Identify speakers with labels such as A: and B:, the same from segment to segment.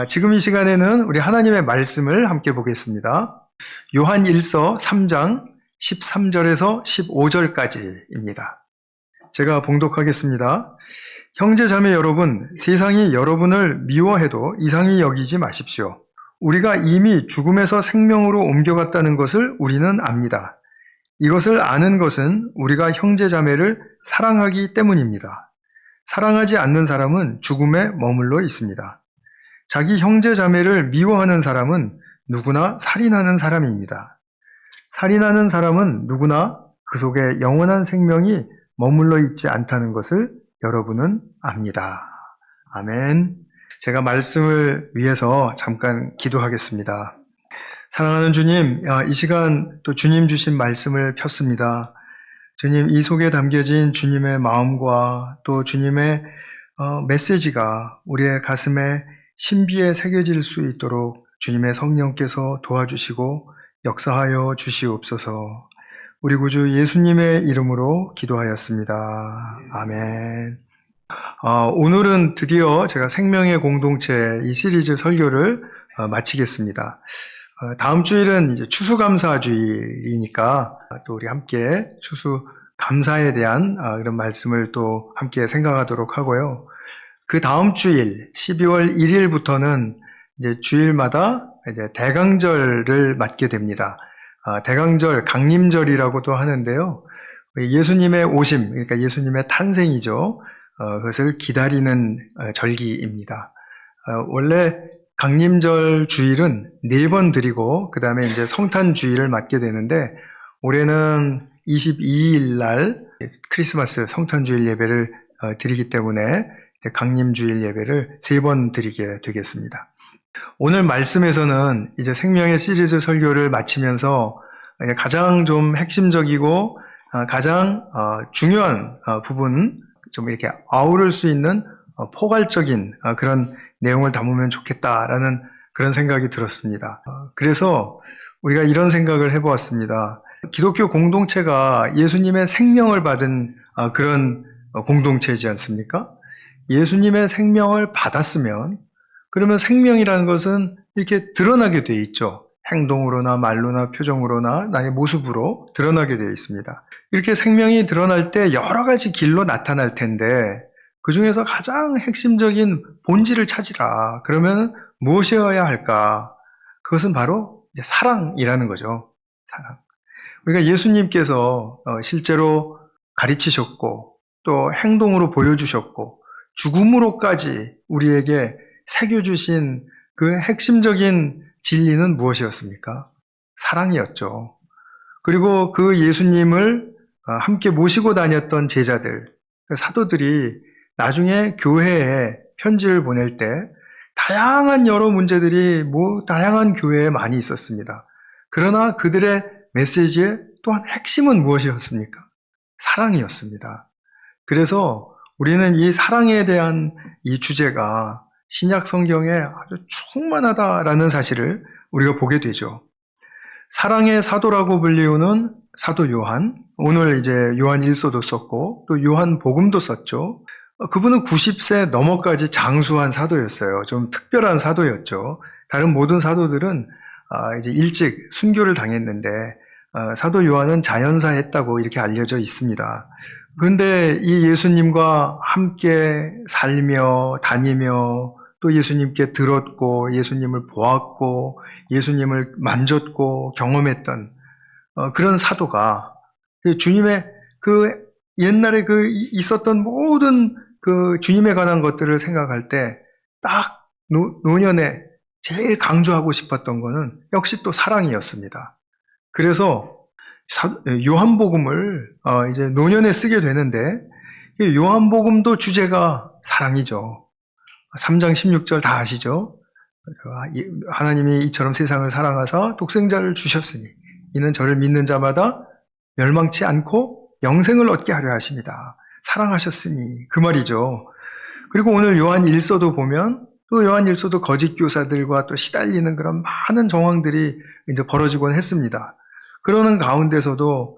A: 지금 이 시간에는 우리 하나님의 말씀을 함께 보겠습니다. 요한 1서 3장 13절에서 15절까지입니다. 제가 봉독하겠습니다. 형제 자매 여러분, 세상이 여러분을 미워해도 이상히 여기지 마십시오. 우리가 이미 죽음에서 생명으로 옮겨갔다는 것을 우리는 압니다. 이것을 아는 것은 우리가 형제 자매를 사랑하기 때문입니다. 사랑하지 않는 사람은 죽음에 머물러 있습니다. 자기 형제 자매를 미워하는 사람은 누구나 살인하는 사람입니다. 살인하는 사람은 누구나 그 속에 영원한 생명이 머물러 있지 않다는 것을 여러분은 압니다. 아멘. 제가 말씀을 위해서 잠깐 기도하겠습니다. 사랑하는 주님, 이 시간 또 주님 주신 말씀을 폈습니다. 주님, 이 속에 담겨진 주님의 마음과 또 주님의 메시지가 우리의 가슴에 신비에 새겨질 수 있도록 주님의 성령께서 도와주시고 역사하여 주시옵소서. 우리 구주 예수님의 이름으로 기도하였습니다. 아멘. 오늘은 드디어 제가 생명의 공동체 이 시리즈 설교를 마치겠습니다. 다음 주일은 이제 추수감사주일이니까 또 우리 함께 추수감사에 대한 그런 말씀을 또 함께 생각하도록 하고요. 그 다음 주일 12월 1일부터는 이제 주일마다 이제 대강절을 맞게 됩니다. 대강절, 강림절이라고도 하는데요. 예수님의 오심, 그러니까 예수님의 탄생이죠. 그것을 기다리는 절기입니다. 원래 강림절 주일은 4번 드리고 그 다음에 이제 성탄 주일을 맞게 되는데 올해는 22일 날 크리스마스 성탄 주일 예배를 드리기 때문에 강림 주일 예배를 3번 드리게 되겠습니다. 오늘 말씀에서는 이제 생명의 시리즈 설교를 마치면서 가장 좀 핵심적이고 가장 중요한 부분, 좀 이렇게 아우를 수 있는 포괄적인 그런 내용을 담으면 좋겠다라는 그런 생각이 들었습니다. 그래서 우리가 이런 생각을 해보았습니다. 기독교 공동체가 예수님의 생명을 받은 그런 공동체이지 않습니까? 예수님의 생명을 받았으면 그러면 생명이라는 것은 이렇게 드러나게 돼 있죠. 행동으로나 말로나 표정으로나 나의 모습으로 드러나게 되어 있습니다. 이렇게 생명이 드러날 때 여러 가지 길로 나타날 텐데 그 중에서 가장 핵심적인 본질을 찾으라. 그러면 무엇이어야 할까? 그것은 바로 이제 사랑이라는 거죠. 사랑. 우리가 예수님께서 실제로 가르치셨고 또 행동으로 보여주셨고 죽음으로까지 우리에게 새겨주신 그 핵심적인 진리는 무엇이었습니까? 사랑이었죠. 그리고 그 예수님을 함께 모시고 다녔던 제자들, 사도들이 나중에 교회에 편지를 보낼 때 다양한 여러 문제들이 다양한 교회에 많이 있었습니다. 그러나 그들의 메시지의 또한 핵심은 무엇이었습니까? 사랑이었습니다. 그래서 우리는 이 사랑에 대한 이 주제가 신약 성경에 아주 충만하다라는 사실을 우리가 보게 되죠. 사랑의 사도라고 불리우는 사도 요한, 오늘 이제 요한 1서도 썼고 또 요한 복음도 썼죠. 그분은 90세 넘어까지 장수한 사도였어요. 좀 특별한 사도였죠. 다른 모든 사도들은 이제 일찍 순교를 당했는데 사도 요한은 자연사했다고 이렇게 알려져 있습니다. 그런데 이 예수님과 함께 살며 다니며 또 예수님께 들었고 예수님을 보았고 예수님을 만졌고 경험했던 그런 사도가 주님의 그 옛날에 그 있었던 모든 그 주님에 관한 것들을 생각할 때 딱 노년에 제일 강조하고 싶었던 거는 역시 또 사랑이었습니다. 그래서 요한복음을 이제 노년에 쓰게 되는데 요한복음도 주제가 사랑이죠. 3장 16절 다 아시죠? 하나님이 이처럼 세상을 사랑하사 독생자를 주셨으니 이는 저를 믿는 자마다 멸망치 않고 영생을 얻게 하려 하십니다. 사랑하셨으니 그 말이죠. 그리고 오늘 요한 1서도 보면 또 요한 1서도 거짓 교사들과 또 시달리는 그런 많은 정황들이 이제 벌어지곤 했습니다. 그러는 가운데서도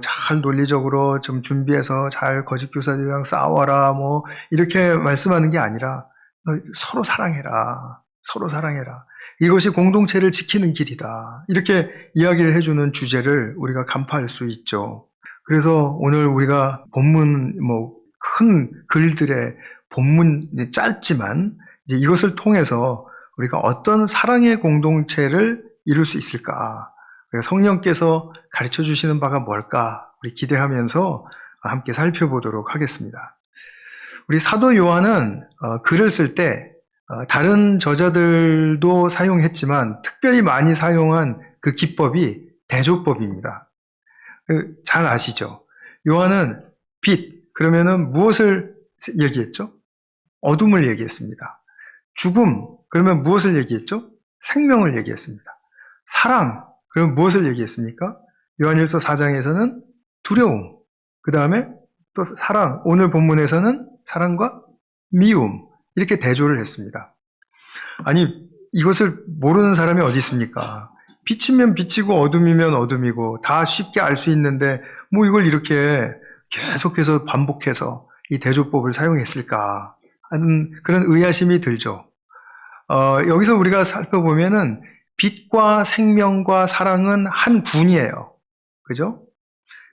A: 잘 논리적으로 좀 준비해서 잘 거짓 교사들이랑 싸워라 이렇게 말씀하는 게 아니라 서로 사랑해라. 서로 사랑해라. 이것이 공동체를 지키는 길이다. 이렇게 이야기를 해주는 주제를 우리가 간파할 수 있죠. 그래서 오늘 우리가 본문, 큰 글들의 본문 짧지만 이제 이것을 통해서 우리가 어떤 사랑의 공동체를 이룰 수 있을까? 성령께서 가르쳐 주시는 바가 뭘까? 우리 기대하면서 함께 살펴보도록 하겠습니다. 우리 사도 요한은 글을 쓸 때 다른 저자들도 사용했지만 특별히 많이 사용한 그 기법이 대조법입니다. 잘 아시죠? 요한은 빛, 그러면은 무엇을 얘기했죠? 어둠을 얘기했습니다. 죽음, 그러면 무엇을 얘기했죠? 생명을 얘기했습니다. 사랑, 그러면 무엇을 얘기했습니까? 요한일서 4장에서는 두려움, 그 다음에 또 사랑, 오늘 본문에서는 사랑과 미움, 이렇게 대조를 했습니다. 아니, 이것을 모르는 사람이 어디 있습니까? 빛이면 빛이고 어둠이면 어둠이고 다 쉽게 알 수 있는데 뭐 이걸 이렇게 계속해서 반복해서 이 대조법을 사용했을까 하는 그런 의아심이 들죠. 여기서 우리가 살펴보면은 빛과 생명과 사랑은 한 군이에요. 그죠?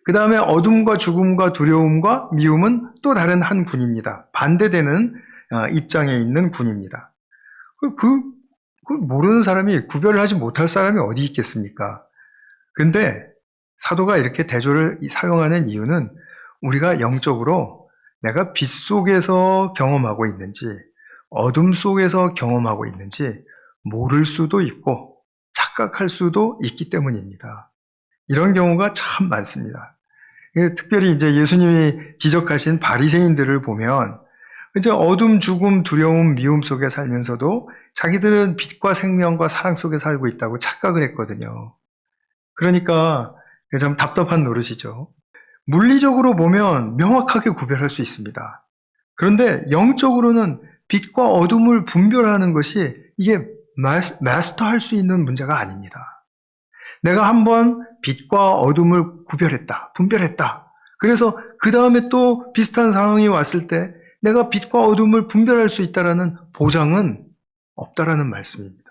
A: 그 다음에 어둠과 죽음과 두려움과 미움은 또 다른 한 군입니다. 반대되는 입장에 있는 군입니다. 그 모르는 사람이, 구별을 하지 못할 사람이 어디 있겠습니까? 근데 사도가 이렇게 대조를 사용하는 이유는 우리가 영적으로 내가 빛 속에서 경험하고 있는지 어둠 속에서 경험하고 있는지 모를 수도 있고 착각할 수도 있기 때문입니다. 이런 경우가 참 많습니다. 특별히 이제 예수님이 지적하신 바리새인들을 보면 이제 어둠, 죽음, 두려움, 미움 속에 살면서도 자기들은 빛과 생명과 사랑 속에 살고 있다고 착각을 했거든요. 그러니까 참 답답한 노릇이죠. 물리적으로 보면 명확하게 구별할 수 있습니다. 그런데 영적으로는 빛과 어둠을 분별하는 것이 이게 마스터할 수 있는 문제가 아닙니다. 내가 한번 빛과 어둠을 구별했다, 분별했다. 그래서 그 다음에 또 비슷한 상황이 왔을 때 내가 빛과 어둠을 분별할 수 있다는 보장은 없다라는 말씀입니다.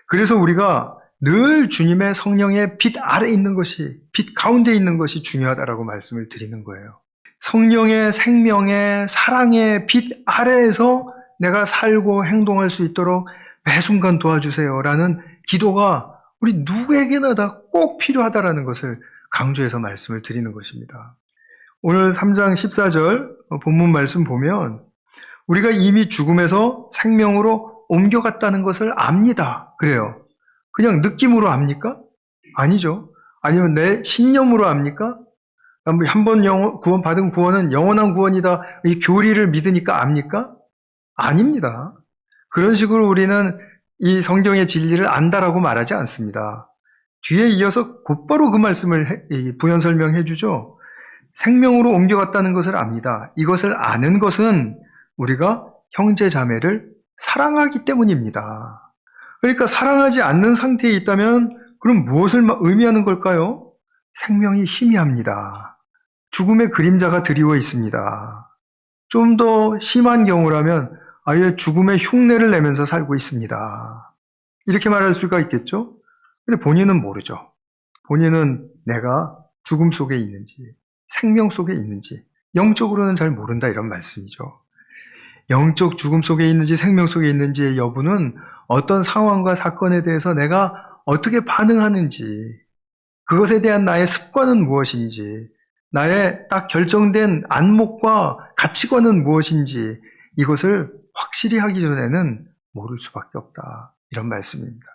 A: 그래서 우리가 늘 주님의 성령의 빛 아래 있는 것이, 빛 가운데 있는 것이 중요하다라고 말씀을 드리는 거예요. 성령의 생명의 사랑의 빛 아래에서 내가 살고 행동할 수 있도록 매 순간 도와주세요라는 기도가 우리 누구에게나 다 꼭 필요하다라는 것을 강조해서 말씀을 드리는 것입니다. 오늘 3장 14절 본문 말씀 보면 우리가 이미 죽음에서 생명으로 옮겨갔다는 것을 압니다. 그래요. 그냥 느낌으로 압니까? 아니죠. 아니면 내 신념으로 압니까? 한번 구원 받은 구원은 영원한 구원이다. 이 교리를 믿으니까 압니까? 아닙니다. 그런 식으로 우리는 이 성경의 진리를 안다라고 말하지 않습니다. 뒤에 이어서 곧바로 그 말씀을 부연 설명해 주죠. 생명으로 옮겨갔다는 것을 압니다. 이것을 아는 것은 우리가 형제 자매를 사랑하기 때문입니다. 그러니까 사랑하지 않는 상태에 있다면 그럼 무엇을 의미하는 걸까요? 생명이 희미합니다. 죽음의 그림자가 드리워 있습니다. 좀 더 심한 경우라면 아예 죽음의 흉내를 내면서 살고 있습니다. 이렇게 말할 수가 있겠죠? 근데 본인은 모르죠. 본인은 내가 죽음 속에 있는지 생명 속에 있는지 영적으로는 잘 모른다 이런 말씀이죠. 영적 죽음 속에 있는지 생명 속에 있는지의 여부는 어떤 상황과 사건에 대해서 내가 어떻게 반응하는지, 그것에 대한 나의 습관은 무엇인지, 나의 딱 결정된 안목과 가치관은 무엇인지 이것을 확실히 하기 전에는 모를 수밖에 없다. 이런 말씀입니다.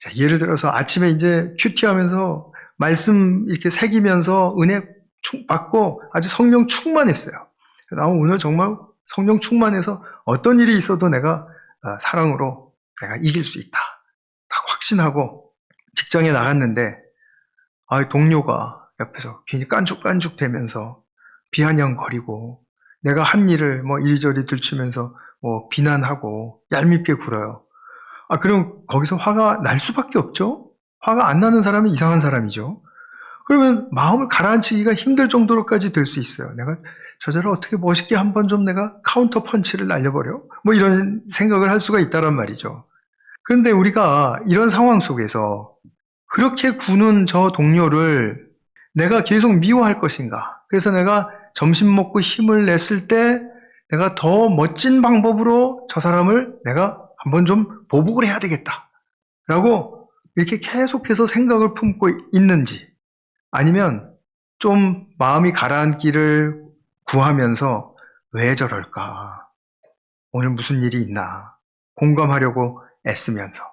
A: 자, 예를 들어서 아침에 이제 큐티하면서 말씀 이렇게 새기면서 은혜 받고 아주 성령 충만했어요. 나 오늘 정말 성령 충만해서 어떤 일이 있어도 내가 사랑으로 내가 이길 수 있다. 딱 확신하고 직장에 나갔는데 동료가 옆에서 괜히 깐죽깐죽 대면서 비아냥거리고 내가 한 일을 이리저리 들추면서 비난하고 얄밉게 굴어요. 그럼 거기서 화가 날 수밖에 없죠? 화가 안 나는 사람은 이상한 사람이죠. 그러면 마음을 가라앉히기가 힘들 정도로까지 될 수 있어요. 내가 저자를 어떻게 멋있게 한번 좀 내가 카운터 펀치를 날려버려? 뭐 이런 생각을 할 수가 있다란 말이죠. 그런데 우리가 이런 상황 속에서 그렇게 구는 저 동료를 내가 계속 미워할 것인가? 그래서 내가 점심 먹고 힘을 냈을 때 내가 더 멋진 방법으로 저 사람을 내가 한번 좀 보복을 해야 되겠다. 라고 이렇게 계속해서 생각을 품고 있는지, 아니면 좀 마음이 가라앉기를 구하면서 왜 저럴까? 오늘 무슨 일이 있나? 공감하려고 애쓰면서,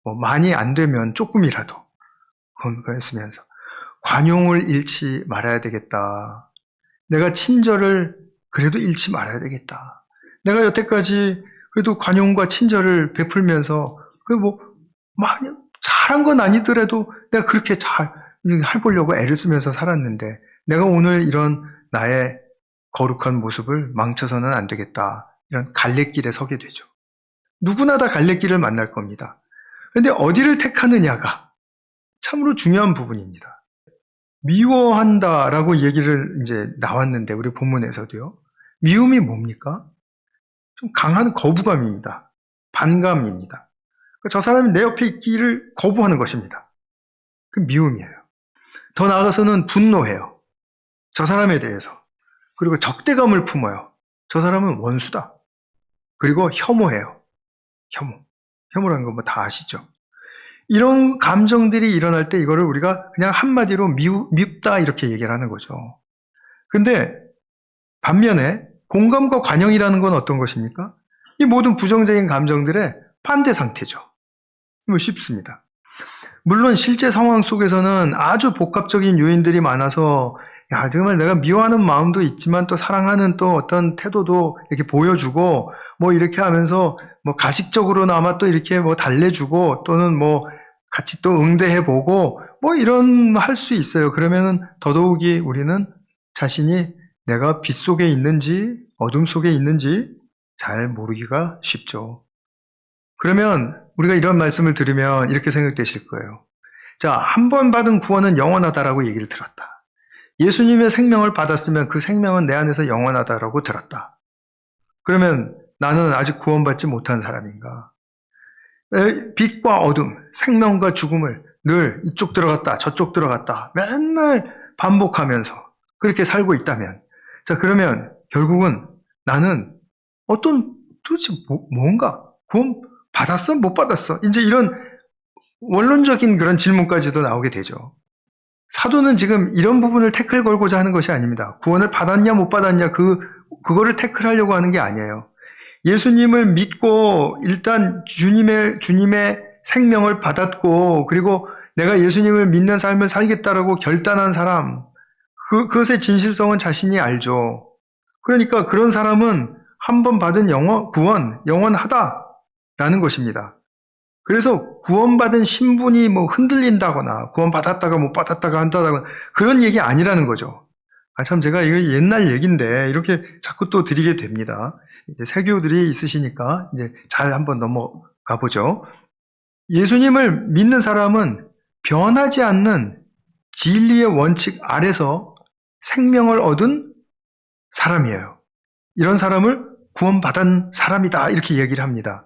A: 뭐 많이 안 되면 조금이라도 애쓰면서 관용을 잃지 말아야 되겠다. 내가 친절을 그래도 잃지 말아야 되겠다. 내가 여태까지 그래도 관용과 친절을 베풀면서 많이 잘한 건 아니더라도 내가 그렇게 잘 해보려고 애를 쓰면서 살았는데 내가 오늘 이런 나의 거룩한 모습을 망쳐서는 안 되겠다. 이런 갈래길에 서게 되죠. 누구나 다 갈래길을 만날 겁니다. 그런데 어디를 택하느냐가 참으로 중요한 부분입니다. 미워한다라고 얘기를 이제 나왔는데 우리 본문에서도요. 미움이 뭡니까? 좀 강한 거부감입니다. 반감입니다. 저 사람이 내 옆에 있기를 거부하는 것입니다. 그 미움이에요. 더 나아가서는 분노해요. 저 사람에 대해서. 그리고 적대감을 품어요. 저 사람은 원수다. 그리고 혐오해요. 혐오라는 거 뭐 다 아시죠? 이런 감정들이 일어날 때 이거를 우리가 그냥 한마디로 밉다 이렇게 얘기를 하는 거죠. 근데 반면에 공감과 관용이라는 건 어떤 것입니까? 이 모든 부정적인 감정들의 반대 상태죠. 뭐 쉽습니다. 물론 실제 상황 속에서는 아주 복합적인 요인들이 많아서 정말 내가 미워하는 마음도 있지만 또 사랑하는 또 어떤 태도도 이렇게 보여주고 뭐 이렇게 하면서 뭐 가식적으로나마 또 이렇게 뭐 달래주고 또는 뭐 같이 또 응대해보고 뭐 이런 할 수 있어요. 그러면은 더더욱이 우리는 자신이 내가 빛 속에 있는지 어둠 속에 있는지 잘 모르기가 쉽죠. 그러면 우리가 이런 말씀을 들으면 이렇게 생각되실 거예요. 자, 한 번 받은 구원은 영원하다라고 얘기를 들었다. 예수님의 생명을 받았으면 그 생명은 내 안에서 영원하다라고 들었다. 그러면 나는 아직 구원받지 못한 사람인가? 빛과 어둠, 생명과 죽음을 늘 이쪽 들어갔다 저쪽 들어갔다 맨날 반복하면서 그렇게 살고 있다면, 자, 그러면 결국은 나는 도대체 뭔가 구원 받았어? 못 받았어? 이제 이런 원론적인 그런 질문까지도 나오게 되죠. 사도는 지금 이런 부분을 태클 걸고자 하는 것이 아닙니다. 구원을 받았냐 못 받았냐 그거를 태클하려고 하는 게 아니에요. 예수님을 믿고 일단 주님의 생명을 받았고 그리고 내가 예수님을 믿는 삶을 살겠다라고 결단한 사람, 그것의 진실성은 자신이 알죠. 그러니까 그런 사람은 한 번 받은 구원, 영원하다라는 것입니다. 그래서 구원받은 신분이 뭐 흔들린다거나 구원받았다가 못 받았다가 한다거나 그런 얘기 아니라는 거죠. 참 제가 이거 옛날 얘기인데 이렇게 자꾸 또 드리게 됩니다. 이제 세교들이 있으시니까 이제 잘 한번 넘어가 보죠. 예수님을 믿는 사람은 변하지 않는 진리의 원칙 아래서 생명을 얻은 사람이에요. 이런 사람을 구원받은 사람이다 이렇게 얘기를 합니다.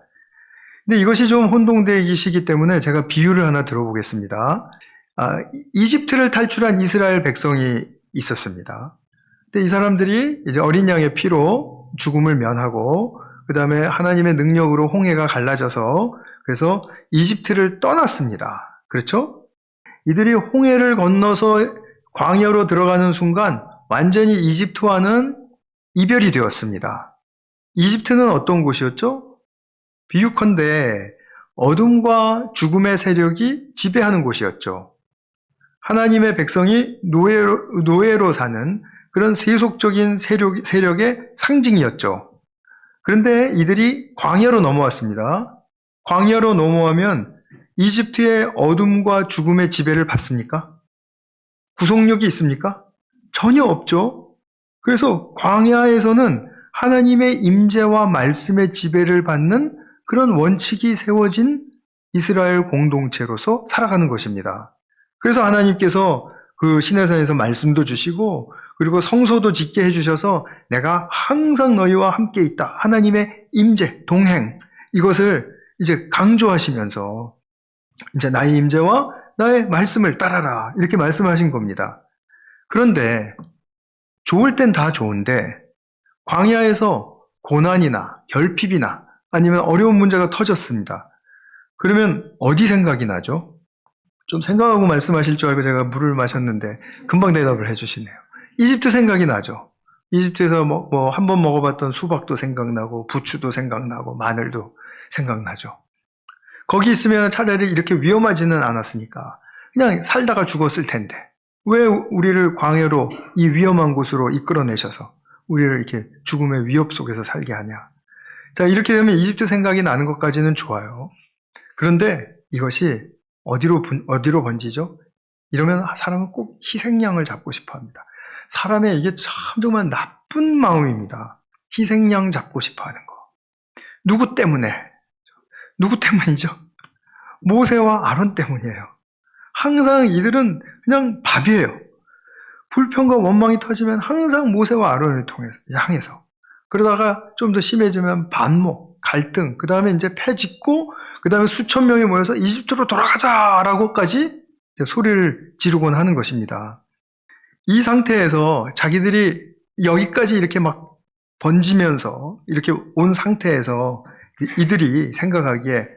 A: 근데 이것이 좀 혼동되기시기 때문에 제가 비유를 하나 들어보겠습니다. 이집트를 탈출한 이스라엘 백성이 있었습니다. 근데 이 사람들이 이제 어린 양의 피로 죽음을 면하고 그 다음에 하나님의 능력으로 홍해가 갈라져서 그래서 이집트를 떠났습니다. 그렇죠? 이들이 홍해를 건너서 광야로 들어가는 순간 완전히 이집트와는 이별이 되었습니다. 이집트는 어떤 곳이었죠? 비유컨대 어둠과 죽음의 세력이 지배하는 곳이었죠. 하나님의 백성이 노예로 사는 그런 세속적인 세력의 상징이었죠. 그런데 이들이 광야로 넘어왔습니다. 광야로 넘어오면 이집트의 어둠과 죽음의 지배를 받습니까? 구속력이 있습니까? 전혀 없죠. 그래서 광야에서는 하나님의 임재와 말씀의 지배를 받는 그런 원칙이 세워진 이스라엘 공동체로서 살아가는 것입니다. 그래서 하나님께서 그 시내산에서 말씀도 주시고 그리고 성소도 짓게 해주셔서 내가 항상 너희와 함께 있다. 하나님의 임재, 동행 이것을 이제 강조하시면서 이제 나의 임재와 나의 말씀을 따라라 이렇게 말씀하신 겁니다. 그런데 좋을 땐 다 좋은데 광야에서 고난이나 결핍이나 아니면 어려운 문제가 터졌습니다. 그러면 어디 생각이 나죠? 좀 생각하고 말씀하실 줄 알고 제가 물을 마셨는데 금방 대답을 해주시네요. 이집트 생각이 나죠. 이집트에서 한 번 먹어봤던 수박도 생각나고 부추도 생각나고 마늘도 생각나죠. 거기 있으면 차라리 이렇게 위험하지는 않았으니까 그냥 살다가 죽었을 텐데 왜 우리를 광야로 이 위험한 곳으로 이끌어내셔서 우리를 이렇게 죽음의 위협 속에서 살게 하냐. 자, 이렇게 되면 이집트 생각이 나는 것까지는 좋아요. 그런데 이것이 어디로 번지죠? 이러면 사람은 꼭 희생양을 잡고 싶어 합니다. 사람의 이게 참 정말 나쁜 마음입니다. 희생양 잡고 싶어 하는 거. 누구 때문에? 누구 때문이죠? 모세와 아론 때문이에요. 항상 이들은 그냥 밥이에요. 불평과 원망이 터지면 항상 모세와 아론을 향해서. 그러다가 좀 더 심해지면 반목, 갈등, 그 다음에 이제 패 짓고, 그 다음에 수천 명이 모여서 이집트로 돌아가자라고까지 소리를 지르곤 하는 것입니다. 이 상태에서 자기들이 여기까지 이렇게 막 번지면서 이렇게 온 상태에서 이들이 생각하기에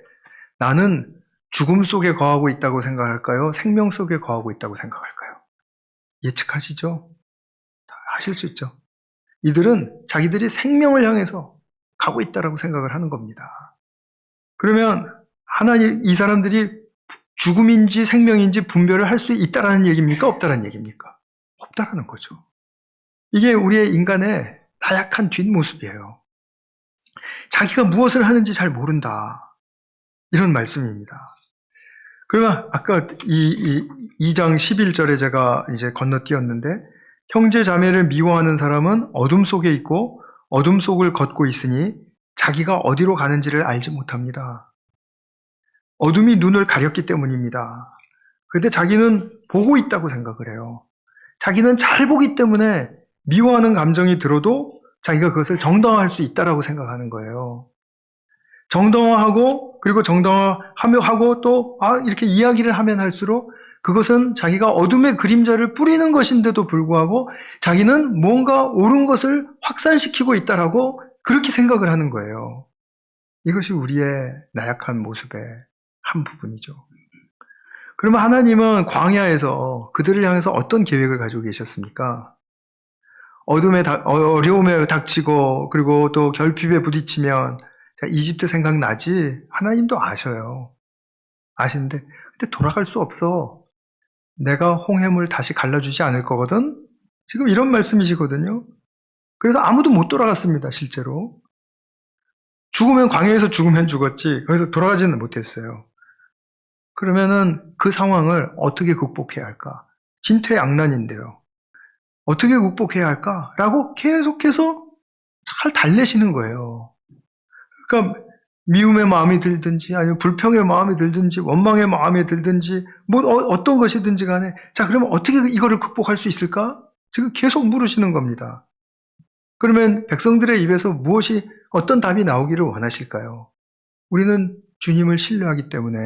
A: 나는 죽음 속에 거하고 있다고 생각할까요? 생명 속에 거하고 있다고 생각할까요? 예측하시죠? 다 하실 수 있죠. 이들은 자기들이 생명을 향해서 가고 있다고 생각을 하는 겁니다. 그러면 하나님, 이 사람들이 죽음인지 생명인지 분별을 할 수 있다라는 얘기입니까? 없다라는 얘기입니까? 없다라는 거죠. 이게 우리의 인간의 나약한 뒷모습이에요. 자기가 무엇을 하는지 잘 모른다. 이런 말씀입니다. 그러면 아까 2장 11절에 제가 이제 건너뛰었는데 형제 자매를 미워하는 사람은 어둠 속에 있고 어둠 속을 걷고 있으니 자기가 어디로 가는지를 알지 못합니다. 어둠이 눈을 가렸기 때문입니다. 그런데 자기는 보고 있다고 생각을 해요. 자기는 잘 보기 때문에 미워하는 감정이 들어도 자기가 그것을 정당화할 수 있다라고 생각하는 거예요. 정당화하고 그리고 정당화하고 또 이렇게 이야기를 하면 할수록 그것은 자기가 어둠의 그림자를 뿌리는 것인데도 불구하고 자기는 뭔가 옳은 것을 확산시키고 있다라고 그렇게 생각을 하는 거예요. 이것이 우리의 나약한 모습의 한 부분이죠. 그러면 하나님은 광야에서 그들을 향해서 어떤 계획을 가지고 계셨습니까? 어려움에 닥치고 그리고 또 결핍에 부딪히면 이집트 생각나지? 하나님도 아셔요. 아시는데 근데 돌아갈 수 없어. 내가 홍해물 다시 갈라주지 않을 거거든? 지금 이런 말씀이시거든요. 그래서 아무도 못 돌아갔습니다, 실제로. 죽으면 광야에서 죽으면 죽었지 거기서 돌아가지는 못했어요. 그러면은 그 상황을 어떻게 극복해야 할까? 진퇴양난인데요. 어떻게 극복해야 할까? 라고 계속해서 잘 달래시는 거예요. 그러니까 미움의 마음이 들든지 아니면 불평의 마음이 들든지 원망의 마음이 들든지 어떤 것이든지 간에 자 그러면 어떻게 이거를 극복할 수 있을까? 지금 계속 물으시는 겁니다. 그러면 백성들의 입에서 어떤 답이 나오기를 원하실까요? 우리는 주님을 신뢰하기 때문에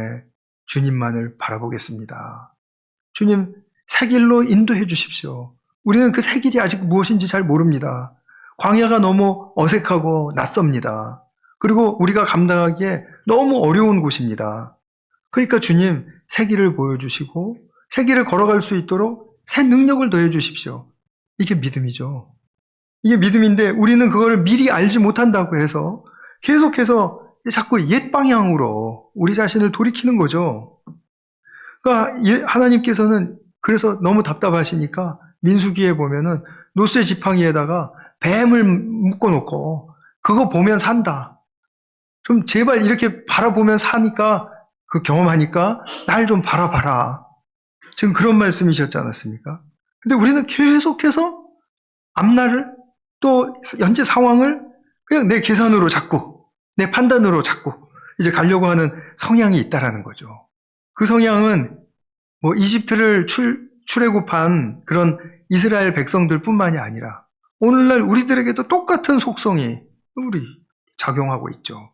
A: 주님만을 바라보겠습니다. 주님 새 길로 인도해 주십시오. 우리는 그 새 길이 아직 무엇인지 잘 모릅니다. 광야가 너무 어색하고 낯섭니다. 그리고 우리가 감당하기에 너무 어려운 곳입니다. 그러니까 주님 새 길을 보여주시고 새 길을 걸어갈 수 있도록 새 능력을 더해 주십시오. 이게 믿음이죠. 이게 믿음인데 우리는 그거를 미리 알지 못한다고 해서 계속해서 자꾸 옛 방향으로 우리 자신을 돌이키는 거죠. 그러니까 하나님께서는 그래서 너무 답답하시니까 민수기에 보면은 노새 지팡이에다가 뱀을 묶어놓고 그거 보면 산다. 좀 제발 이렇게 바라보면 사니까 그 경험하니까 날 좀 바라봐라. 지금 그런 말씀이셨지 않았습니까? 근데 우리는 계속해서 앞날을 또 현재 상황을 그냥 내 계산으로 잡고 내 판단으로 잡고 이제 가려고 하는 성향이 있다라는 거죠. 그 성향은 이집트를 출애굽한 그런 이스라엘 백성들뿐만이 아니라 오늘날 우리들에게도 똑같은 속성이 우리 작용하고 있죠.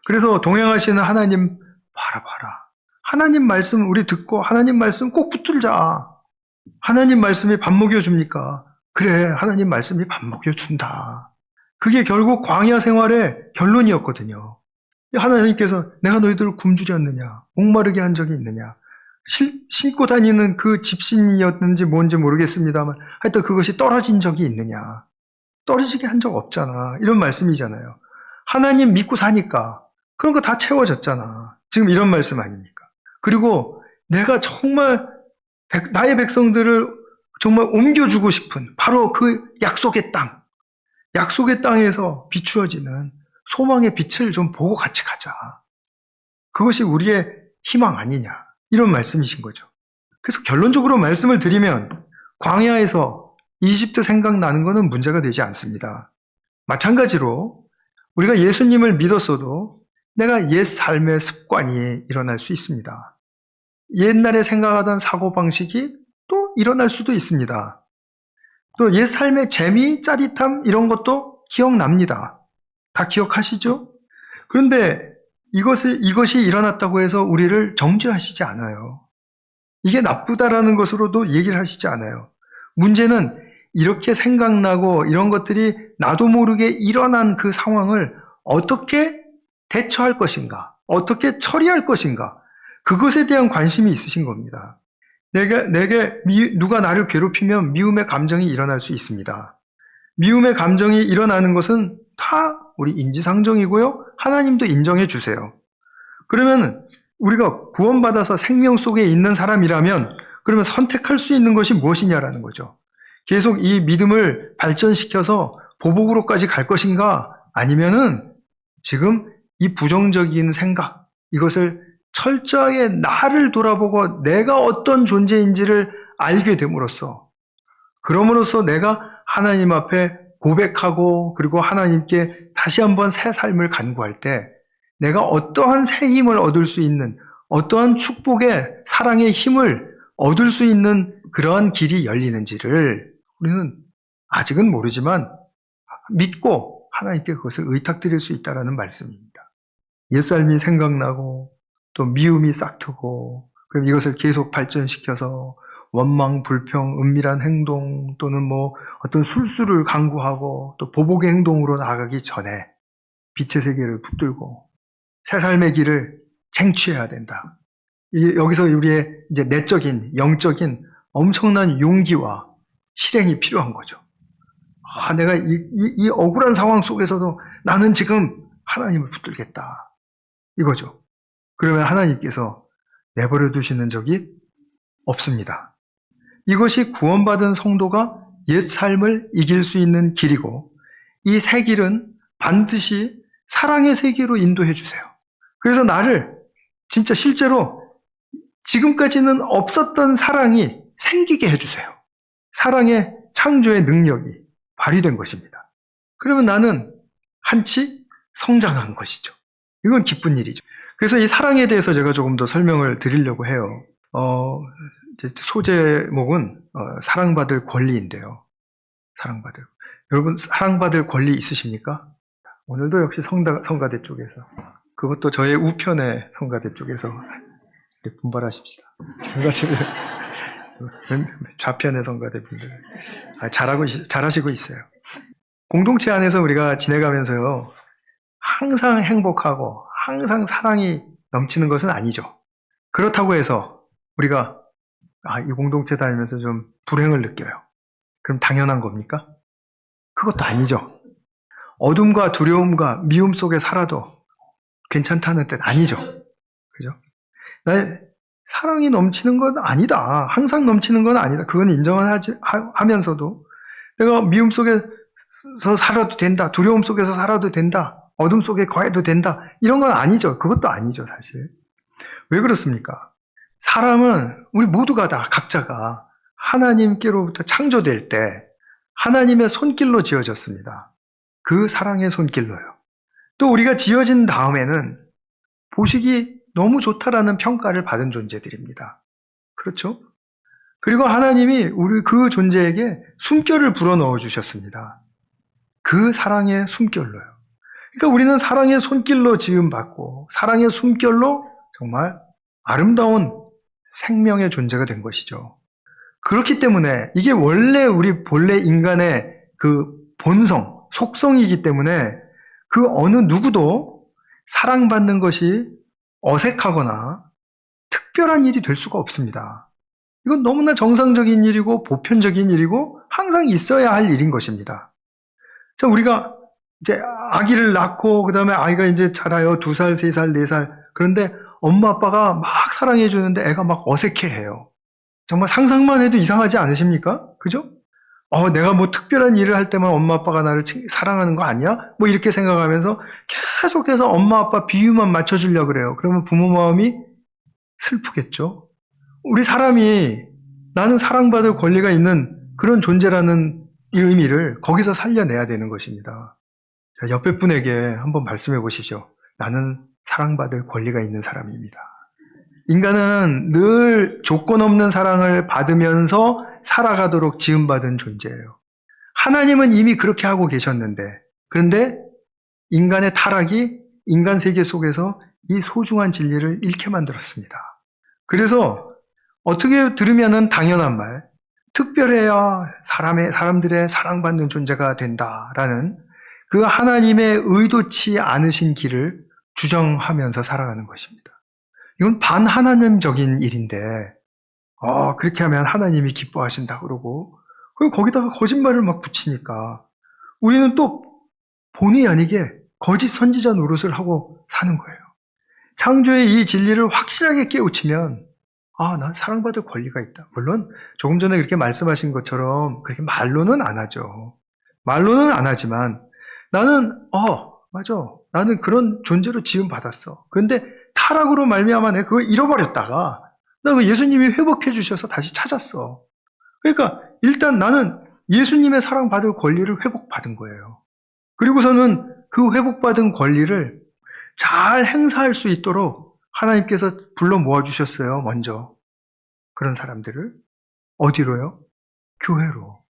A: 그래서 동행하시는 하나님 봐라. 하나님 말씀 우리 듣고 하나님 말씀 꼭 붙들자. 하나님 말씀이 밥 먹여줍니까? 그래, 하나님 말씀이 밥 먹여준다. 그게 결국 광야 생활의 결론이었거든요. 하나님께서 내가 너희들을 굶주렸느냐, 목마르게 한 적이 있느냐, 신고 다니는 그 집신이었는지 뭔지 모르겠습니다만 하여튼 그것이 떨어진 적이 있느냐. 떨어지게 한 적 없잖아. 이런 말씀이잖아요. 하나님 믿고 사니까 그런 거 다 채워졌잖아. 지금 이런 말씀 아닙니까? 그리고 내가 정말 나의 백성들을 정말 옮겨주고 싶은 바로 그 약속의 땅에서 비추어지는 소망의 빛을 좀 보고 같이 가자. 그것이 우리의 희망 아니냐. 이런 말씀이신 거죠. 그래서 결론적으로 말씀을 드리면 광야에서 이집트 생각나는 것은 문제가 되지 않습니다. 마찬가지로 우리가 예수님을 믿었어도 내가 옛 삶의 습관이 일어날 수 있습니다. 옛날에 생각하던 사고방식이 또 일어날 수도 있습니다. 또 옛 삶의 재미, 짜릿함 이런 것도 기억납니다. 다 기억하시죠? 그런데 이것이 일어났다고 해서 우리를 정죄하시지 않아요. 이게 나쁘다라는 것으로도 얘기를 하시지 않아요. 문제는 이렇게 생각나고 이런 것들이 나도 모르게 일어난 그 상황을 어떻게 대처할 것인가, 어떻게 처리할 것인가, 그것에 대한 관심이 있으신 겁니다. 누가 나를 괴롭히면 미움의 감정이 일어날 수 있습니다. 미움의 감정이 일어나는 것은 다 우리 인지상정이고요. 하나님도 인정해 주세요. 그러면 우리가 구원받아서 생명 속에 있는 사람이라면 그러면 선택할 수 있는 것이 무엇이냐라는 거죠. 계속 이 믿음을 발전시켜서 보복으로까지 갈 것인가 아니면은 지금 이 부정적인 생각 이것을 철저하게 나를 돌아보고 내가 어떤 존재인지를 알게 됨으로써 그럼으로써 내가 하나님 앞에 고백하고 그리고 하나님께 다시 한번 새 삶을 간구할 때 내가 어떠한 새 힘을 얻을 수 있는 어떠한 축복의 사랑의 힘을 얻을 수 있는 그러한 길이 열리는지를 우리는 아직은 모르지만 믿고 하나님께 그것을 의탁드릴 수 있다는 말씀입니다. 옛삶이 생각나고 또 미움이 싹트고 그럼 이것을 계속 발전시켜서 원망, 불평, 은밀한 행동 또는 어떤 술수를 강구하고 또 보복의 행동으로 나아가기 전에 빛의 세계를 붙들고 새 삶의 길을 쟁취해야 된다. 여기서 우리의 이제 내적인, 영적인 엄청난 용기와 실행이 필요한 거죠. 내가 이 억울한 상황 속에서도 나는 지금 하나님을 붙들겠다. 이거죠. 그러면 하나님께서 내버려 두시는 적이 없습니다. 이것이 구원받은 성도가 옛 삶을 이길 수 있는 길이고 이 새 길은 반드시 사랑의 세계로 인도해 주세요. 그래서 나를 진짜 실제로 지금까지는 없었던 사랑이 생기게 해주세요. 사랑의 창조의 능력이 발휘된 것입니다. 그러면 나는 한치 성장한 것이죠. 이건 기쁜 일이죠. 그래서 이 사랑에 대해서 제가 조금 더 설명을 드리려고 해요. 소제목은 사랑받을 권리인데요. 여러분 사랑받을 권리 있으십니까? 오늘도 역시 성가대 쪽에서 그것도 저의 우편의 성가대 쪽에서 분발하십시다. 좌편의 성가대 분들 잘하시고 있어요. 공동체 안에서 우리가 지내가면서요 항상 행복하고 항상 사랑이 넘치는 것은 아니죠. 그렇다고 해서 우리가 이 공동체 다니면서 좀 불행을 느껴요. 그럼 당연한 겁니까? 그것도 아니죠. 어둠과 두려움과 미움 속에 살아도 괜찮다는 뜻 아니죠. 그죠? 나의 사랑이 넘치는 건 아니다. 항상 넘치는 건 아니다. 그건 인정을 하면서도 내가 미움 속에서 살아도 된다. 두려움 속에서 살아도 된다. 어둠 속에 거해도 된다. 이런 건 아니죠. 그것도 아니죠, 사실. 왜 그렇습니까? 사람은 우리 모두가 다 각자가 하나님께로부터 창조될 때 하나님의 손길로 지어졌습니다. 그 사랑의 손길로요. 또 우리가 지어진 다음에는 보시기 너무 좋다라는 평가를 받은 존재들입니다. 그렇죠? 그리고 하나님이 우리 그 존재에게 숨결을 불어넣어 주셨습니다. 그 사랑의 숨결로요. 그러니까 우리는 사랑의 손길로 지음받고 사랑의 숨결로 정말 아름다운 생명의 존재가 된 것이죠. 그렇기 때문에 이게 원래 우리 본래 인간의 그 본성, 속성이기 때문에 그 어느 누구도 사랑받는 것이 어색하거나 특별한 일이 될 수가 없습니다. 이건 너무나 정상적인 일이고 보편적인 일이고 항상 있어야 할 일인 것입니다. 자, 우리가 이제 아기를 낳고 그다음에 아이가 이제 자라요. 2살, 3살, 4살. 그런데 엄마 아빠가 막 사랑해 주는데 애가 막 어색해해요. 정말 상상만 해도 이상하지 않으십니까? 그죠? 내가 뭐 특별한 일을 할 때만 엄마 아빠가 나를 사랑하는 거 아니야? 뭐 이렇게 생각하면서 계속해서 엄마 아빠 비유만 맞춰주려고 그래요. 그러면 부모 마음이 슬프겠죠? 우리 사람이 나는 사랑받을 권리가 있는 그런 존재라는 이 의미를 거기서 살려내야 되는 것입니다. 자, 옆에 분에게 한번 말씀해 보시죠. 나는 사랑받을 권리가 있는 사람입니다. 인간은 늘 조건 없는 사랑을 받으면서 살아가도록 지음받은 존재예요. 하나님은 이미 그렇게 하고 계셨는데, 그런데 인간의 타락이 인간 세계 속에서 이 소중한 진리를 잃게 만들었습니다. 그래서 어떻게 들으면은 당연한 말, 특별해야 사람들의 사랑받는 존재가 된다라는 그 하나님의 의도치 않으신 길을 주장하면서 살아가는 것입니다. 이건 반하나님적인 일인데, 그렇게 하면 하나님이 기뻐하신다 그러고, 그리고 거기다가 거짓말을 막 붙이니까, 우리는 또 본의 아니게 거짓 선지자 노릇을 하고 사는 거예요. 창조의 이 진리를 확실하게 깨우치면, 난 사랑받을 권리가 있다. 물론, 조금 전에 그렇게 말씀하신 것처럼, 그렇게 말로는 안 하죠. 말로는 안 하지만, 나는, 맞아. 나는 그런 존재로 지음받았어. 그런데 타락으로 말미암아 내가 그걸 잃어버렸다가 나 그 예수님이 회복해 주셔서 다시 찾았어. 그러니까 일단 나는 예수님의 사랑받을 권리를 회복받은 거예요. 그리고서는 그 회복받은 권리를 잘 행사할 수 있도록 하나님께서 불러 모아주셨어요. 먼저 그런 사람들을 어디로요? 교회로.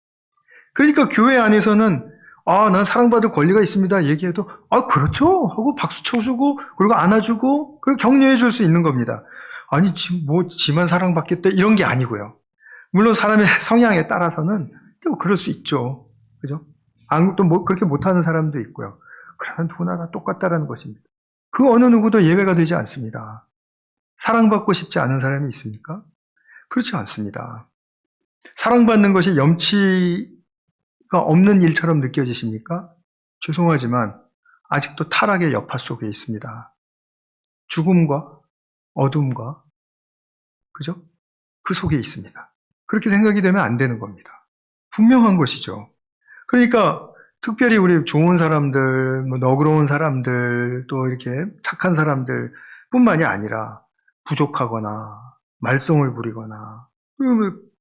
A: 그러니까 교회 안에서는 난 사랑받을 권리가 있습니다. 얘기해도 그렇죠 하고 박수 쳐주고 그리고 안아주고 그리고 격려해 줄 수 있는 겁니다. 아니 지만 사랑받겠다 이런 게 아니고요. 물론 사람의 성향에 따라서는 또 그럴 수 있죠. 그죠? 또 뭐 그렇게 못하는 사람도 있고요. 그러면 누구나 다 똑같다라는 것입니다. 그 어느 누구도 예외가 되지 않습니다. 사랑받고 싶지 않은 사람이 있습니까? 그렇지 않습니다. 사랑받는 것이 염치가 없는 일처럼 느껴지십니까? 죄송하지만 아직도 타락의 여파 속에 있습니다. 죽음과 어둠과 그죠? 그 속에 있습니다. 그렇게 생각이 되면 안 되는 겁니다. 분명한 것이죠. 그러니까 특별히 우리 좋은 사람들, 너그러운 사람들, 또 이렇게 착한 사람들 뿐만이 아니라 부족하거나 말썽을 부리거나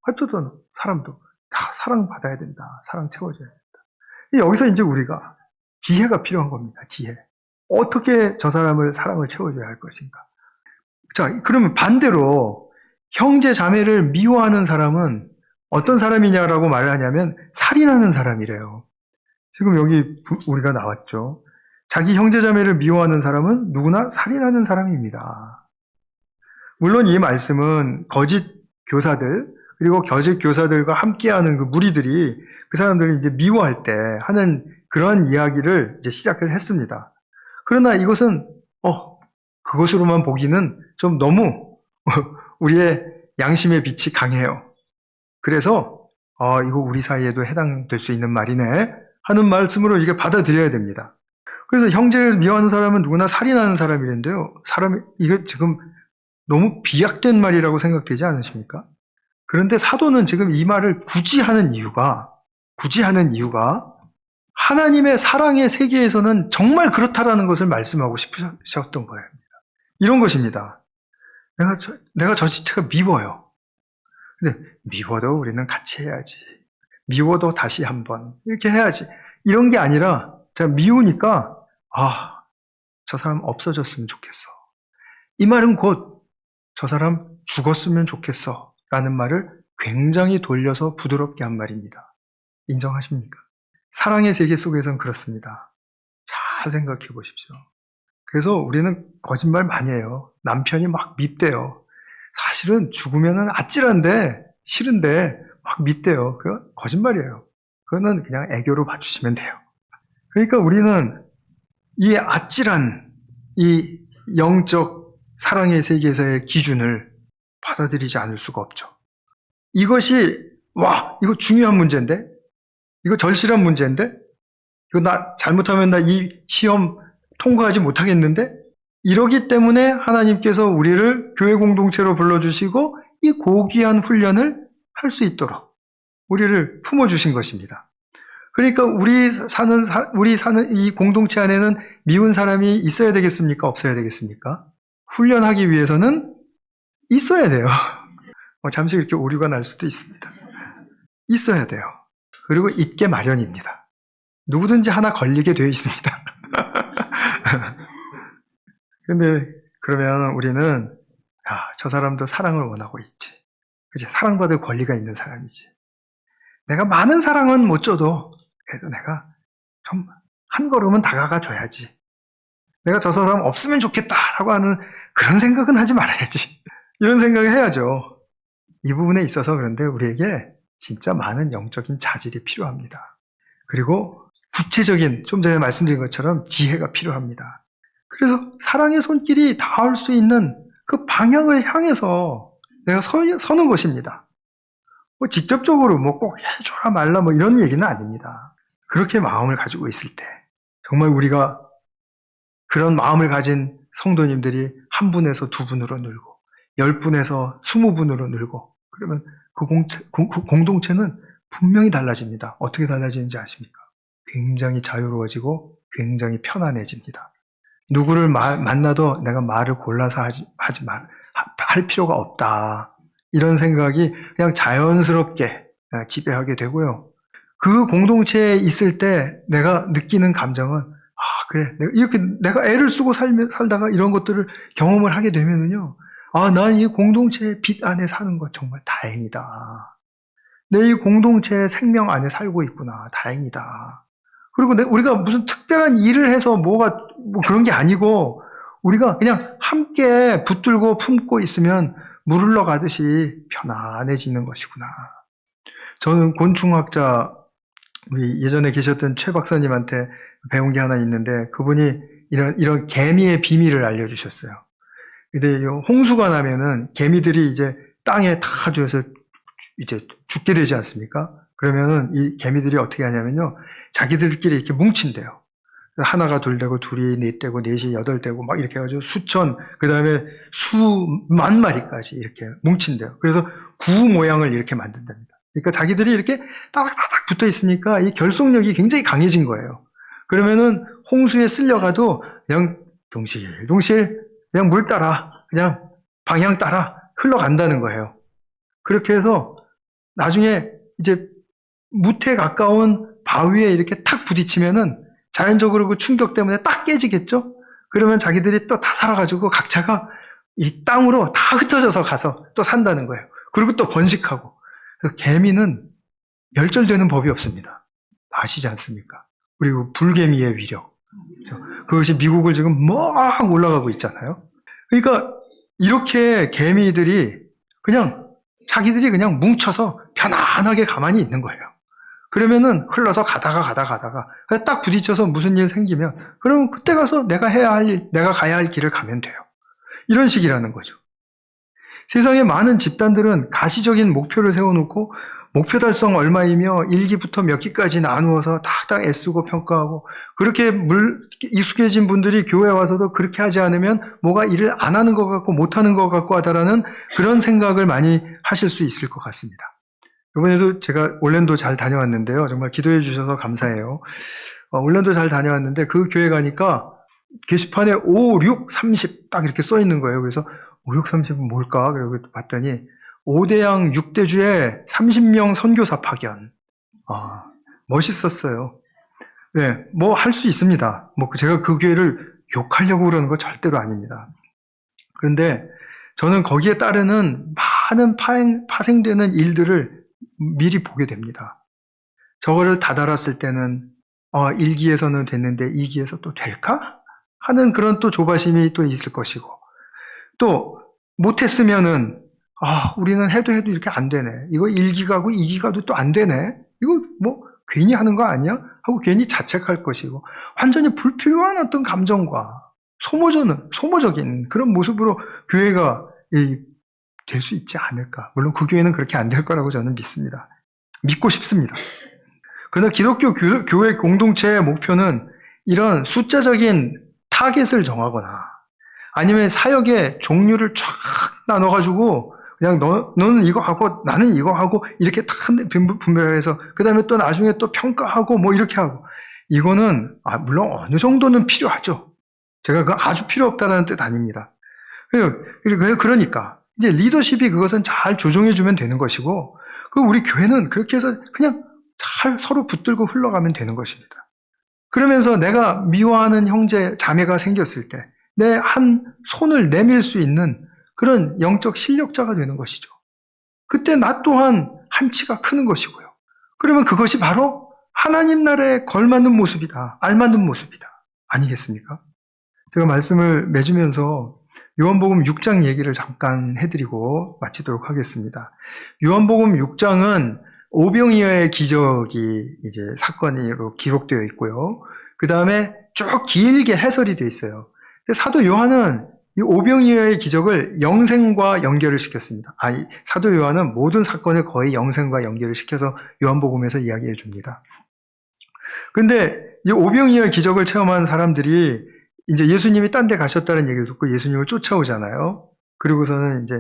A: 어쩌던 사람도 다 사랑받아야 된다. 사랑 채워줘야 된다. 여기서 이제 우리가 지혜가 필요한 겁니다. 지혜. 어떻게 저 사람을 사랑을 채워줘야 할 것인가. 자, 그러면 반대로 형제 자매를 미워하는 사람은 어떤 사람이냐라고 말을 하냐면 살인하는 사람이래요. 지금 여기 우리가 나왔죠. 자기 형제 자매를 미워하는 사람은 누구나 살인하는 사람입니다. 물론 이 말씀은 거짓 교사들 그리고 거짓 교사들과 함께하는 그 무리들이 그 사람들을 이제 미워할 때 하는 그러한 이야기를 이제 시작을 했습니다. 그러나 이것은 그것으로만 보기는 좀 너무 우리의 양심의 빛이 강해요. 그래서 이거 우리 사이에도 해당될 수 있는 말이네 하는 말씀으로 이게 받아들여야 됩니다. 그래서 형제를 미워하는 사람은 누구나 살인하는 사람이랬는데요. 이게 지금 너무 비약된 말이라고 생각되지 않으십니까? 그런데 사도는 지금 이 말을 굳이 하는 이유가 하나님의 사랑의 세계에서는 정말 그렇다라는 것을 말씀하고 싶으셨던 거예요. 이런 것입니다. 내가 저 지체가 미워요. 근데 미워도 우리는 같이 해야지. 미워도 다시 한번 이렇게 해야지. 이런 게 아니라 제가 미우니까 저 사람 없어졌으면 좋겠어. 이 말은 곧 저 사람 죽었으면 좋겠어 라는 말을 굉장히 돌려서 부드럽게 한 말입니다. 인정하십니까? 사랑의 세계 속에선 그렇습니다. 잘 생각해 보십시오. 그래서 우리는 거짓말 많이 해요. 남편이 막 밉대요. 사실은 죽으면은 아찔한데, 싫은데 막 밉대요. 그거 거짓말이에요. 그거는 그냥 애교로 봐주시면 돼요. 그러니까 우리는 이 아찔한 이 영적 사랑의 세계에서의 기준을 받아들이지 않을 수가 없죠. 이것이 이거 중요한 문제인데? 이거 절실한 문제인데? 이거 나 잘못하면 나 이 시험 통과하지 못하겠는데? 이러기 때문에 하나님께서 우리를 교회 공동체로 불러주시고 이 고귀한 훈련을 할 수 있도록 우리를 품어주신 것입니다. 그러니까 우리 사는 이 공동체 안에는 미운 사람이 있어야 되겠습니까? 없어야 되겠습니까? 훈련하기 위해서는 있어야 돼요. 잠시 이렇게 오류가 날 수도 있습니다. 있어야 돼요. 그리고 있게 마련입니다. 누구든지 하나 걸리게 되어 있습니다. 근데 그러면 우리는 저 사람도 사랑을 원하고 있지. 그치? 사랑받을 권리가 있는 사람이지. 내가 많은 사랑은 못 줘도 그래도 내가 좀 한 걸음은 다가가 줘야지. 내가 저 사람 없으면 좋겠다라고 하는 그런 생각은 하지 말아야지. 이런 생각을 해야죠. 이 부분에 있어서 그런데 우리에게 진짜 많은 영적인 자질이 필요합니다. 그리고 구체적인, 좀 전에 말씀드린 것처럼 지혜가 필요합니다. 그래서 사랑의 손길이 닿을 수 있는 그 방향을 향해서 내가 서는 것입니다. 직접적으로 꼭 해줘라 말라 이런 얘기는 아닙니다. 그렇게 마음을 가지고 있을 때 정말 우리가 그런 마음을 가진 성도님들이 한 분에서 두 분으로 늘고 10분에서 20분으로 늘고 그러면 그 공동체는 분명히 달라집니다. 어떻게 달라지는지 아십니까? 굉장히 자유로워지고 굉장히 편안해집니다. 누구를 만나도 내가 말을 골라서 할 필요가 없다. 이런 생각이 그냥 자연스럽게 지배하게 되고요. 그 공동체에 있을 때 내가 느끼는 감정은 그래, 이렇게 내가 애를 쓰고 살다가 이런 것들을 경험을 하게 되면은요. 난 이 공동체의 빛 안에 사는 것 정말 다행이다. 내 이 공동체의 생명 안에 살고 있구나. 다행이다. 그리고 우리가 무슨 특별한 일을 해서 그런 게 아니고 우리가 그냥 함께 붙들고 품고 있으면 물 흘러가듯이 편안해지는 것이구나. 저는 곤충학자 우리 예전에 계셨던 최 박사님한테 배운 게 하나 있는데 그분이 이런 개미의 비밀을 알려주셨어요. 근데 홍수가 나면은 개미들이 이제 땅에 다 죽어서 이제 죽게 되지 않습니까? 그러면은 이 개미들이 어떻게 하냐면요. 자기들끼리 이렇게 뭉친대요. 하나가 둘 되고 둘이 넷 되고 넷이 여덟 되고 막 이렇게 해가지고 수천, 그 다음에 수만 마리까지 이렇게 뭉친대요. 그래서 구 모양을 이렇게 만든답니다. 그러니까 자기들이 이렇게 따닥따닥 붙어 있으니까 이 결속력이 굉장히 강해진 거예요. 그러면은 홍수에 쓸려가도 그냥 동실동실 그냥 물 따라, 그냥 방향 따라 흘러간다는 거예요. 그렇게 해서 나중에 이제 무태 가까운 바위에 이렇게 탁 부딪히면은 자연적으로 그 충격 때문에 딱 깨지겠죠? 그러면 자기들이 또 다 살아가지고 각자가 이 땅으로 다 흩어져서 가서 또 산다는 거예요. 그리고 또 번식하고. 개미는 멸절되는 법이 없습니다. 아시지 않습니까? 그리고 불개미의 위력. 그것이 미국을 지금 막 올라가고 있잖아요. 그러니까 이렇게 개미들이 자기들이 그냥 뭉쳐서 편안하게 가만히 있는 거예요. 그러면은 흘러서 가다가 딱 부딪혀서 무슨 일 생기면 그러면 그때 가서 내가 가야 할 길을 가면 돼요. 이런 식이라는 거죠. 세상의 많은 집단들은 가시적인 목표를 세워놓고 목표 달성 얼마이며 1기부터 몇 기까지 나누어서 딱딱 애쓰고 평가하고 그렇게 익숙해진 분들이 교회에 와서도 그렇게 하지 않으면 뭐가 일을 안 하는 것 같고 못하는 것 같고 하다라는 그런 생각을 많이 하실 수 있을 것 같습니다. 이번에도 제가 올랜도 잘 다녀왔는데요. 정말 기도해 주셔서 감사해요. 올랜도 잘 다녀왔는데 그 교회 가니까 게시판에 5, 6, 30 딱 이렇게 써 있는 거예요. 그래서 5, 6, 30은 뭘까? 그리고 봤더니 5대양 6대주에 30명 선교사 파견. 멋있었어요. 네, 뭐 할 수 있습니다. 제가 그 교회를 욕하려고 그러는 거 절대로 아닙니다. 그런데 저는 거기에 따르는 많은 파생되는 일들을 미리 보게 됩니다. 저거를 다다랐을 때는 1기에서는 됐는데 2기에서 또 될까? 하는 그런 또 조바심이 또 있을 것이고, 또 못했으면은 우리는 해도 이렇게 안 되네. 이거 1기가고 2기가도 또 안 되네. 이거 뭐 괜히 하는 거 아니야? 하고 괜히 자책할 것이고, 완전히 불필요한 어떤 감정과 소모적인 그런 모습으로 교회가 될 수 있지 않을까. 물론 그 교회는 그렇게 안 될 거라고 저는 믿습니다. 믿고 싶습니다. 그러나 기독교 교회 공동체의 목표는 이런 숫자적인 타겟을 정하거나 아니면 사역의 종류를 쫙 나눠가지고 그냥 너는 이거 하고 나는 이거 하고 이렇게 다 분별해서 그 다음에 또 나중에 또 평가하고 뭐 이렇게 하고, 이거는 물론 어느 정도는 필요하죠. 제가 그 아주 필요 없다는 뜻 아닙니다. 그러니까 이제 리더십이 그것은 잘 조정해주면 되는 것이고, 우리 교회는 그렇게 해서 그냥 잘 서로 붙들고 흘러가면 되는 것입니다. 그러면서 내가 미워하는 형제 자매가 생겼을 때 내 한 손을 내밀 수 있는 그런 영적 실력자가 되는 것이죠. 그때 나 또한 한치가 크는 것이고요. 그러면 그것이 바로 하나님 나라에 걸맞는 모습이다, 알맞는 모습이다, 아니겠습니까? 제가 말씀을 맺으면서 요한복음 6장 얘기를 잠깐 해드리고 마치도록 하겠습니다. 요한복음 6장은 오병이어의 기적이 이제 사건으로 기록되어 있고요. 그 다음에 쭉 길게 해설이 되어 있어요. 근데 사도 요한은 이 오병이어의 기적을 영생과 연결을 시켰습니다. 사도 요한은 모든 사건을 거의 영생과 연결을 시켜서 요한복음에서 이야기해 줍니다. 근데 이 오병이어의 기적을 체험한 사람들이 이제 예수님이 딴 데 가셨다는 얘기를 듣고 예수님을 쫓아오잖아요. 그리고서는 이제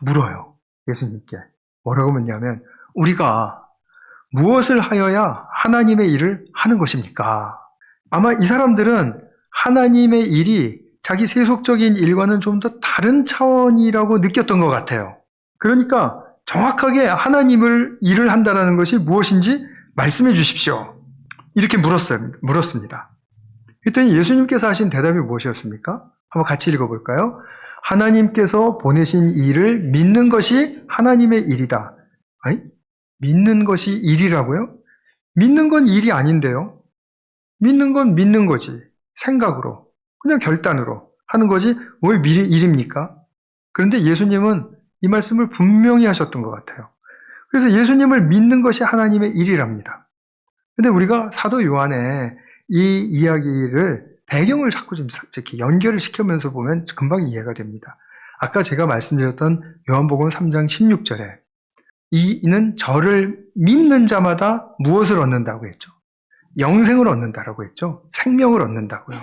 A: 물어요. 예수님께. 뭐라고 묻냐면, 우리가 무엇을 하여야 하나님의 일을 하는 것입니까? 아마 이 사람들은 하나님의 일이 자기 세속적인 일과는 좀 더 다른 차원이라고 느꼈던 것 같아요. 그러니까 정확하게 하나님을 일을 한다는 것이 무엇인지 말씀해 주십시오. 이렇게 물었습니다. 그랬더니 예수님께서 하신 대답이 무엇이었습니까? 한번 같이 읽어볼까요? 하나님께서 보내신 일을 믿는 것이 하나님의 일이다. 아니, 믿는 것이 일이라고요? 믿는 건 일이 아닌데요. 믿는 건 믿는 거지. 생각으로, 그냥 결단으로 하는 거지 왜 일입니까? 그런데 예수님은 이 말씀을 분명히 하셨던 것 같아요. 그래서 예수님을 믿는 것이 하나님의 일이랍니다. 근데 우리가 사도 요한의 이 이야기를 배경을 자꾸 좀 이렇게 연결을 시키면서 보면 금방 이해가 됩니다. 아까 제가 말씀드렸던 요한복음 3장 16절에 이는 저를 믿는 자마다 무엇을 얻는다고 했죠? 영생을 얻는다라고 했죠. 생명을 얻는다고요.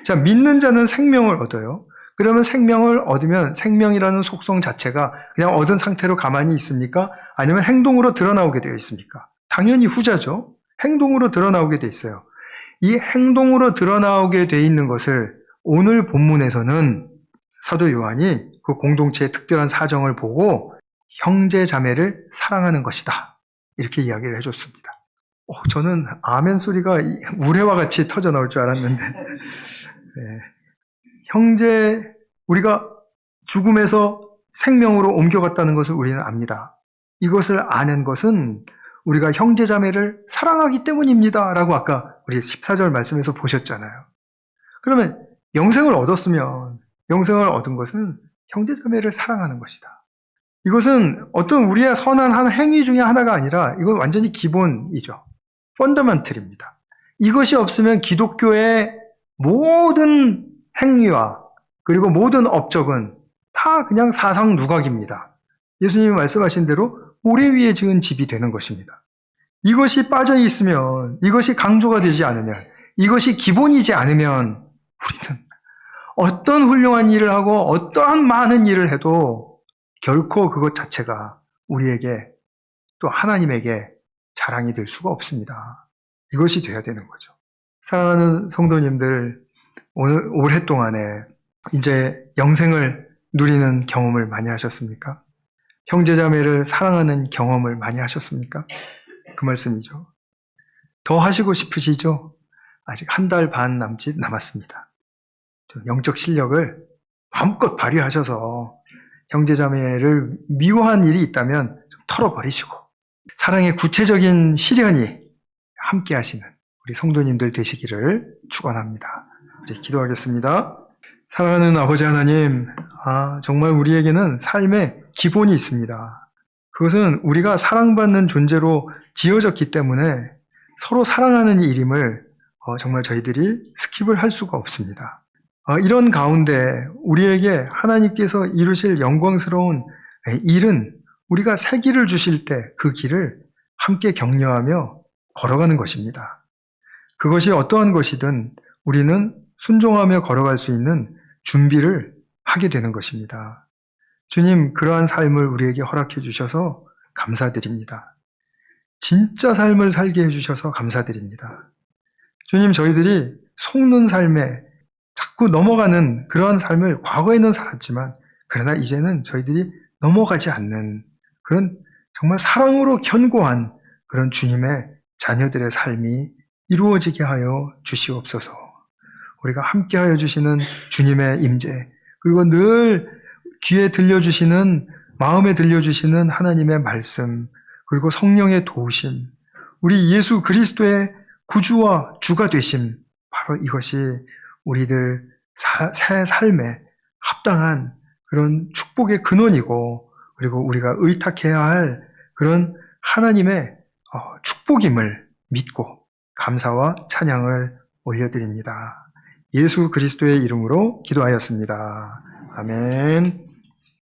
A: 자, 믿는 자는 생명을 얻어요. 그러면 생명을 얻으면 생명이라는 속성 자체가 그냥 얻은 상태로 가만히 있습니까? 아니면 행동으로 드러나오게 되어 있습니까? 당연히 후자죠. 행동으로 드러나오게 되어 있어요. 이 행동으로 드러나오게 되어 있는 것을 오늘 본문에서는 사도 요한이 그 공동체의 특별한 사정을 보고 형제 자매를 사랑하는 것이다, 이렇게 이야기를 해줬습니다. 저는 아멘 소리가 우레와 같이 터져 나올 줄 알았는데 형제, 우리가 죽음에서 생명으로 옮겨갔다는 것을 우리는 압니다. 이것을 아는 것은 우리가 형제 자매를 사랑하기 때문입니다 라고 아까 우리 14절 말씀에서 보셨잖아요. 그러면 영생을 얻었으면 영생을 얻은 것은 형제 자매를 사랑하는 것이다. 이것은 어떤 우리의 선한 한 행위 중에 하나가 아니라 이건 완전히 기본이죠. 펀더멘털입니다. 이것이 없으면 기독교의 모든 행위와 그리고 모든 업적은 다 그냥 사상 누각입니다. 예수님이 말씀하신 대로 모래 위에 지은 집이 되는 것입니다. 이것이 빠져 있으면, 이것이 강조가 되지 않으면, 이것이 기본이지 않으면 우리는 어떤 훌륭한 일을 하고 어떠한 많은 일을 해도 결코 그것 자체가 우리에게 또 하나님에게 자랑이 될 수가 없습니다. 이것이 돼야 되는 거죠. 사랑하는 성도님들, 올해 동안에 이제 영생을 누리는 경험을 많이 하셨습니까? 형제자매를 사랑하는 경험을 많이 하셨습니까? 그 말씀이죠. 더 하시고 싶으시죠? 아직 한 달 반 남짓 남았습니다. 영적 실력을 마음껏 발휘하셔서 형제자매를 미워한 일이 있다면 좀 털어버리시고 사랑의 구체적인 실현이 함께 하시는 우리 성도님들 되시기를 축원합니다. 이제 기도하겠습니다. 사랑하는 아버지 하나님, 정말 우리에게는 삶의 기본이 있습니다. 그것은 우리가 사랑받는 존재로 지어졌기 때문에 서로 사랑하는 일임을 정말 저희들이 스킵을 할 수가 없습니다. 이런 가운데 우리에게 하나님께서 이루실 영광스러운 일은 우리가 새 길을 주실 때 그 길을 함께 격려하며 걸어가는 것입니다. 그것이 어떠한 것이든 우리는 순종하며 걸어갈 수 있는 준비를 하게 되는 것입니다. 주님, 그러한 삶을 우리에게 허락해 주셔서 감사드립니다. 진짜 삶을 살게 해주셔서 감사드립니다. 주님, 저희들이 속는 삶에 자꾸 넘어가는 그러한 삶을 과거에는 살았지만 그러나 이제는 저희들이 넘어가지 않는 그런 정말 사랑으로 견고한 그런 주님의 자녀들의 삶이 이루어지게 하여 주시옵소서. 우리가 함께하여 주시는 주님의 임재, 그리고 늘 귀에 들려주시는, 마음에 들려주시는 하나님의 말씀, 그리고 성령의 도우심, 우리 예수 그리스도의 구주와 주가 되심, 바로 이것이 우리들 새 삶에 합당한 그런 축복의 근원이고, 그리고 우리가 의탁해야 할 그런 하나님의 축복임을 믿고 감사와 찬양을 올려드립니다. 예수 그리스도의 이름으로 기도하였습니다. 아멘.